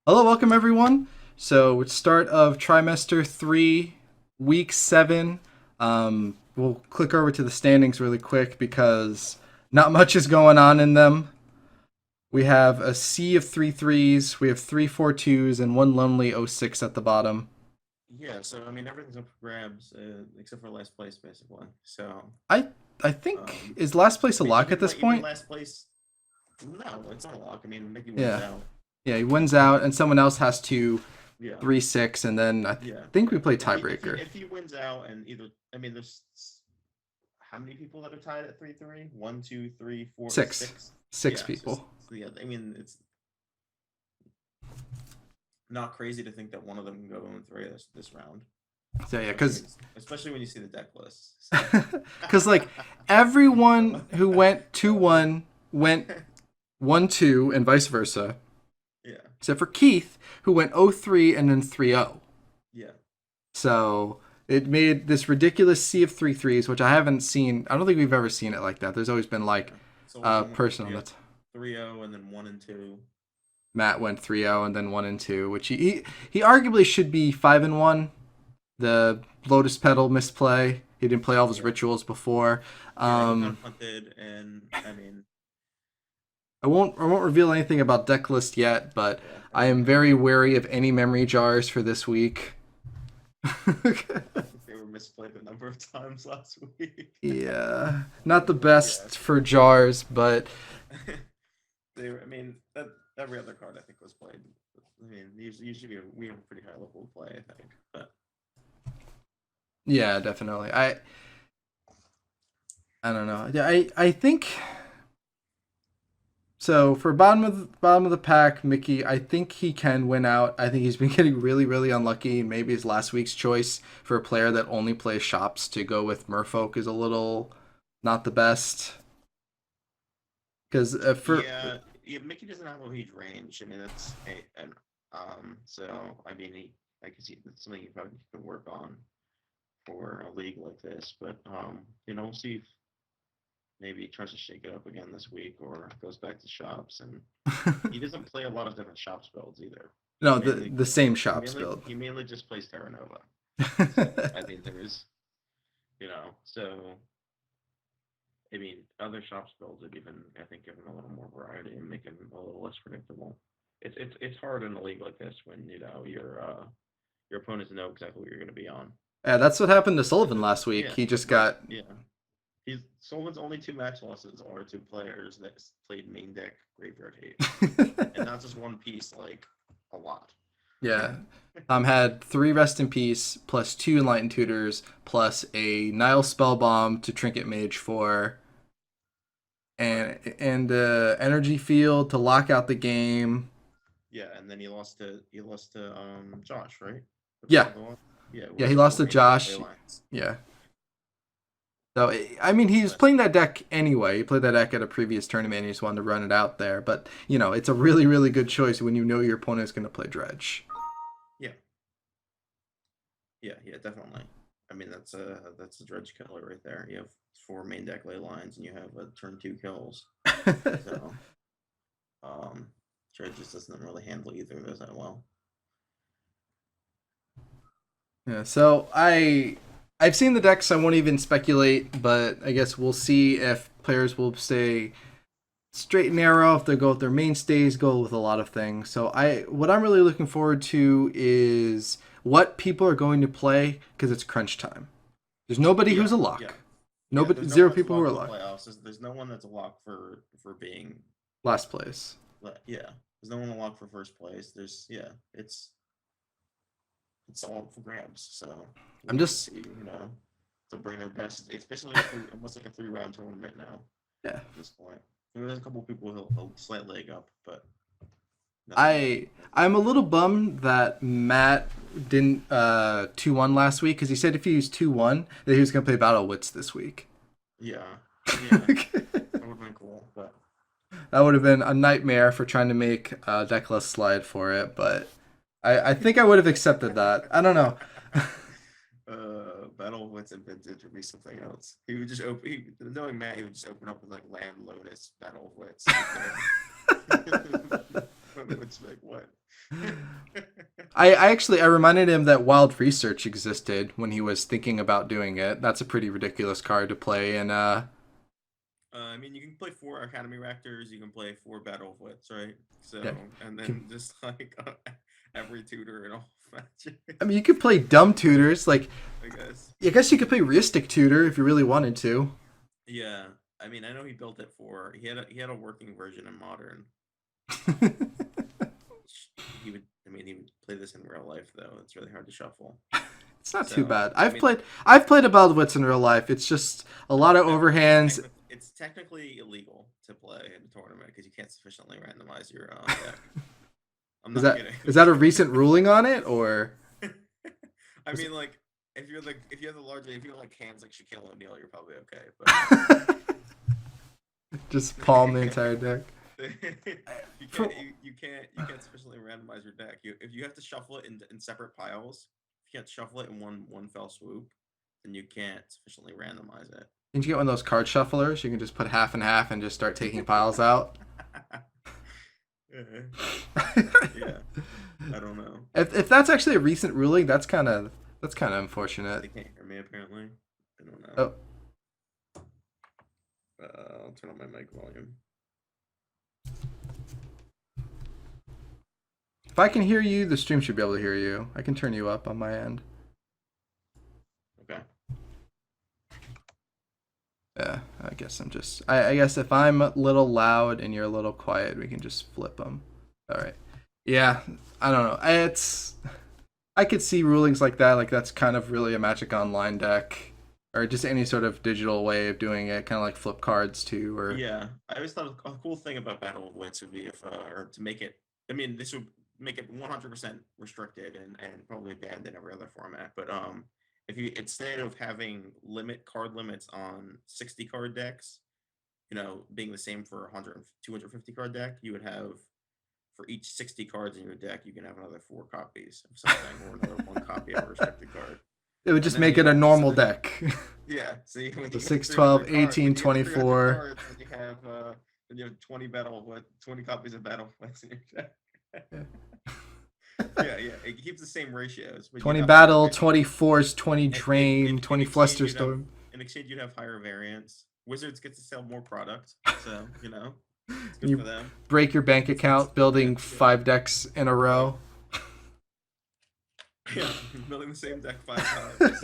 Hello, welcome everyone. So, start of trimester 3, week 7. We'll click over to the standings really quick because not much is going on in them. We have a sea of three threes, we have three four twos, and one lonely 06 at the bottom. Yeah, so I mean everything's up for grabs except for last place basically. So I I think um, is last place a I mean lock at this even point? last place, no, it's not a lock. I mean Mickey wins Yeah, out. yeah, he wins I out, mean and someone else has to yeah, 3-6, and then yeah. think we play If he tiebreaker. if he wins out and either I mean there's how many people that are tied at 3-3? One, two, three, four, Six, six. six Yeah, people. so yeah. I mean it's not crazy to think that one of them can go 0-3 this round, So yeah, especially because when you see the deck list. So because like so everyone who went 2-1 went yeah. 1-2 and vice versa, Yeah, except for Keith who went 0-3 and then 3-0. yeah. So it made this ridiculous sea of three threes, which I haven't seen. I don't think we've ever seen it like that. There's always been like Yeah. It's always a been person on yeah, it. 3-0 and then 1 and 2. Matt went 3-0 and then 1-2, which he arguably should be 5-1. The Lotus Petal misplay. He didn't play all of his Yeah. rituals before. Yeah, he Um, kind of punted and I mean, I won't reveal anything about deck list yet, but yeah, I am very wary of any memory jars for this week. I think they were misplayed a number of times last week. Yeah, not the Yeah. best for jars, but They were, I mean, every other card I think was played. I mean, usually we have a pretty high level of play, I think. But yeah, definitely. I don't know. Yeah, I think so. For bottom of the pack, Mickey, I think he can win out. I think he's been getting really really unlucky. Maybe his last week's choice for a player that only plays shops to go with Merfolk is a little not the best. Because for yeah, yeah, Mickey doesn't have a huge range. I mean, so I mean, I can see that's something you probably can work on for a league like this. But we'll see if maybe he tries to shake it up again this week or goes back to shops. And he doesn't play a lot of different shops builds either. He no, the mainly the same he shops mainly build. he mainly just plays Terra Nova. So I think there's so I mean other shops builds would even I think give him a little more variety and make him a little less predictable. It's hard in a league like this when your opponents know exactly what you're going to be on. Yeah, that's what happened to Sullivan last week. Yeah, He just right. got Yeah, he's Solon's only two match losses are to players that played main deck Graveyard Hate, and not just one piece, like a lot. yeah. Had three Rest in Peace plus two Enlightened Tutors plus a Nile Spellbomb to Trinket Mage for Right. and Energy Field to lock out the game. Yeah, and then he lost to Josh, right? That's the Yeah, other one. Yeah, yeah. with He the lost four to main deck Josh. ley lines. Yeah. So I mean, he was But playing that deck anyway. He played that deck at a previous tournament. And he just wanted to run it out there. But it's a really really good choice when you know your opponent is going to play Dredge. yeah, yeah, definitely. I mean, that's a dredge killer right there. You have four main deck ley lines, and you have a turn two kills. So um, dredge just doesn't really handle either of those that well. Yeah, so I've seen the decks. I won't even speculate, but I guess we'll see if players will stay straight and narrow, if they go with their mainstays, go with a lot of things. So what I'm really looking forward to is what people are going to play because it's crunch time. There's nobody who's Yeah, a yeah, lock. yeah. Nobody, There's no one zero that's a people who lock are for the locked. playoffs. There's no one that's a lock for being Last place. yeah. There's no one a lock for first place. It's all up for grabs. So I'm we'll have to just see. To bring their best, especially almost like a 3 round tournament now yeah. at this point. There's a couple people who'll slight leg up, but nothing more. I'm a little bummed that Matt didn't 2-1 last week because he said if he was 2-1 that he was gonna play Battle Wits this week. Yeah, yeah, that would have been cool, but That would have been a nightmare for trying to make Deckless slide for it, but I think I would have accepted that. I don't know. Battle of Wits and Vintage would be something else. He would just open. Knowing Matt, he would just open up with like Land Lotus Battle of Wits right there. With It's like, what? I reminded him that Wild Research existed when he was thinking about doing it. That's a pretty ridiculous card to play, and I mean, you can play 4 Academy Raptors, you can play 4 Battle of Wits, right? So, yeah. and then just like every tutor and all matches. I mean, you could play dumb tutors, like I guess. I guess you could play Ristic Tutor if you really wanted to. Yeah, I mean, I know he built it for. He had a working version in Modern. He would. I mean, he would play this in real life though. It's really hard to shuffle. It's not So, too bad. I mean, I've played a Battle of Wits in real life. It's just a lot of overhands. It's technically illegal to play in a tournament because you can't sufficiently randomize your deck. I'm not kidding. Is that a recent ruling on it, or? I mean, like, if you have like hands like Shaquille O'Neal, you're probably okay. But just palm the entire deck. you can't sufficiently randomize your deck. If you have to shuffle it in separate piles, if you can't shuffle it in one fell swoop, then you can't sufficiently randomize it. Didn't you get one of those card shufflers? You can just put half and half and just start taking piles out. Yeah, I don't know. If that's actually a recent ruling, that's kind of unfortunate. They can't hear me apparently. I don't know. Oh. I'll turn on my mic volume. If I can hear you, the stream should be able to hear you. I can turn you up on my end. Okay. Yeah, I guess I guess if I'm a little loud and you're a little quiet, we can just flip them. All right. Yeah, I don't know. I could see rulings like that. Like that's kind of really a Magic Online deck, or just any sort of digital way of doing it, kind of like flip cards too. Or yeah, I always thought a cool thing about Battle of Wits would be if, or to make it. I mean, this would make it 100% restricted and probably banned in every other format. But if you instead of having card limits on 60 card decks, being the same for 100 250 card deck, you would have for each 60 cards in your deck, you can have another 4 copies of something or another 1 copy of a restricted card. It would just make it a normal deck. Yeah. So the 6, 12, 18, 24. You have 20 copies of Battle Wits in your deck. Yeah. It keeps the same ratios. 20 battle, 20 force, 20 drain, 20 flusterstorm. In exchange, you'd have higher variance. Wizards get to sell more product, so it's good for them. Break your bank account building 5 decks in a row. Yeah, building the same deck 5 times.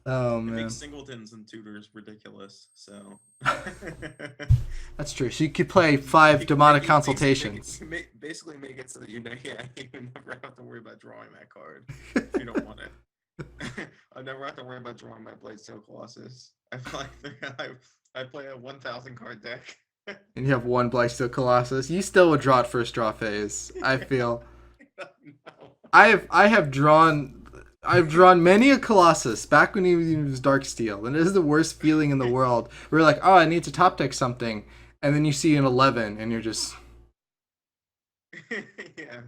Oh man, makes singletons and tutors ridiculous. So that's true. So you could play 5 demonic consultations. Basically make it so that you never have to worry about drawing that card if you don't want it. I never have to worry about drawing my Bladesteel Colossus. I play a 1,000 card deck. And you have 1 Bladesteel Colossus. You still would draw it first draw phase. I feel. No. I've drawn many a Colossus back when he was Darksteel, and it is the worst feeling in the world. We're like, oh, I need to top deck something, and then you see an 11, and you're just. Yeah.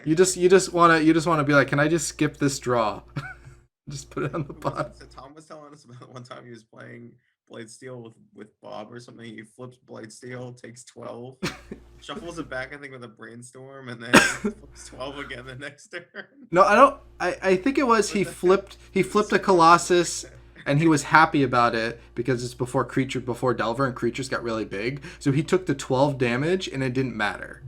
You just wanna be like, can I just skip this draw? Just put it on the bottom. So Tom was telling us about one time he was playing Bladesteel with Bob or something. He flips Bladesteel, takes 12, shuffles it back, I think, with a Brainstorm, and then flips 12 again the next turn. No, I don't. I think it was he flipped a Colossus, and he was happy about it because it's before Delver, and creatures got really big. So he took the 12 damage, and it didn't matter.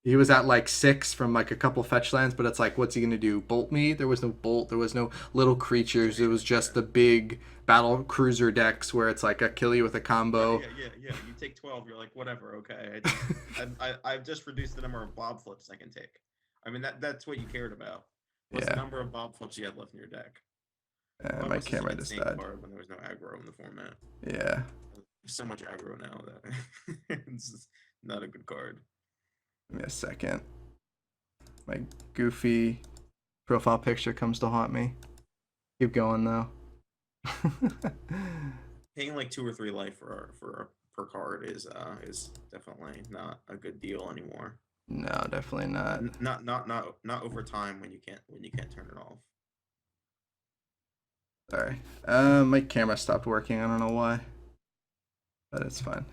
He was at like 6 from like a couple fetch lands, but it's like, what's he gonna do? Bolt me? There was no bolt. There was no little creatures. It was just the big battle cruiser decks where it's like a kill you with a combo. Yeah. You take 12. You're like, whatever. Okay. I've just reduced the number of Bob flips I can take. I mean, that's what you cared about. What's the number of Bob flips you had left in your deck? My camera just died. When there was no aggro in the format. Yeah. There's so much aggro now that it's just not a good card. Give me a second. My goofy profile picture comes to haunt me. Keep going though. Paying like 2 or 3 life for per card is definitely not a good deal anymore. No, definitely not. Not over time when you can't turn it off. Sorry. My camera stopped working. I don't know why, but it's fine.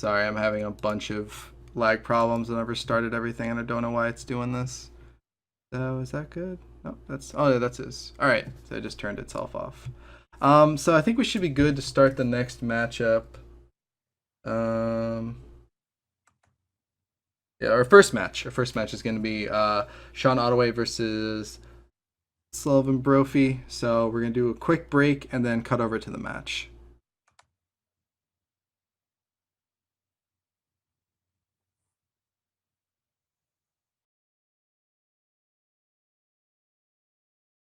Sorry, I'm having a bunch of lag problems. I never started everything, and I don't know why it's doing this. So is that good? No, yeah, that's his. All right, so it just turned itself off. So I think we should be good to start the next matchup. Yeah, our first match. Our first match is going to be Sean Ottaway versus Sullivan Brophy. So we're going to do a quick break and then cut over to the match.